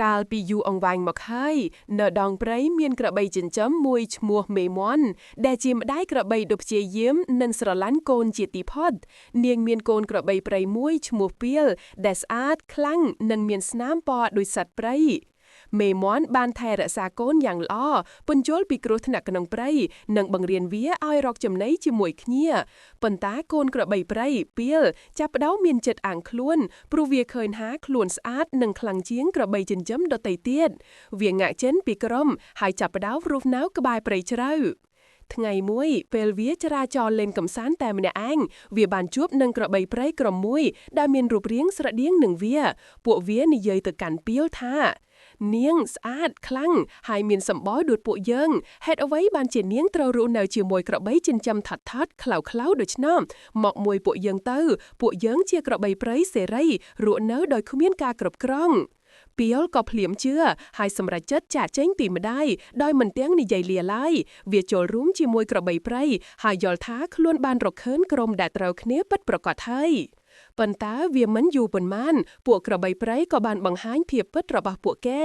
កាលពីយូរអង្វែងមកហើយនៅដងព្រៃមានក្របីចិញ្ចឹមមួយឈ្មោះមេមាន់ដែលជាម្ដាយក្របីដ៏ព្យាយាមនិងស្រឡាញ់កូនជាទីផុតនាងមានកូនក្របីព្រៃមួយឈ្មោះពាលដែលស្អាតខ្លាំងនិងមានស្នាមពណ៌ដូចសត្វព្រៃមេមាន់បានថែរក្សាកូនយ៉ាងល្អពន្យល់ពីគ្រោះថ្នាក់ក្នុងព្រៃនិងបង្រៀនវាឲ្យរកចំណីជាមួយគ្នាប៉ុន្តែកូនក្របីព្រៃពាលចាប់ផ្ដើមមានចិត្តអាងខ្លួនព្រោះវាឃើញថាខ្លួនស្អាតនិងខ្លាំងជាងក្របីចិញ្ចឹមដទៃទៀតវាងាក់ចេញពីក្រុមហើយចាប់ផ្ដើមរស់នៅក្បែរព្រៃជ្រៅថ្ងៃមួយពេលវាចរាចរលេងកំសាន្តតែម្នាក់ឯងវាបានជួបនឹងក្របីព្រៃក្រុមមួយដែលមានរូបរាងស្រដៀងនឹងវាពួកវានិយាយទៅកាន់ពាលថានាងស្អាតខ្លាំងហើយមានសម្បល់ដូចពួកយើងហេតុអ្វីបានជានាងត្រូវរស់នៅជាមួយក្របីចិញ្ចឹមថត់ខ្លៅដូច្នោះមកមួយពួកយើងទៅពួកយើងជាក្របីព្រៃសេរីរស់នៅដោយគ្មានការគ្រប់គ្រងពាលក៏ភ្លាមជឿហើយសម្រេចចិត្តចាកចេញពីម្ដាយដោយមិនទាំងនិយាយលាឡើយវាចូលរួមជាមួយក្របីព្រៃហើយយល់ថាខ្លួនបានរកឃើញក្រុមដែលត្រូវគ្នាពិតប្រាកដហើយប៉ុន្តែវាមិនយូរប៉ុន្មានពួកក្របីព្រៃក៏បានបង្ហាញភាពពិតរបស់ពួកគេ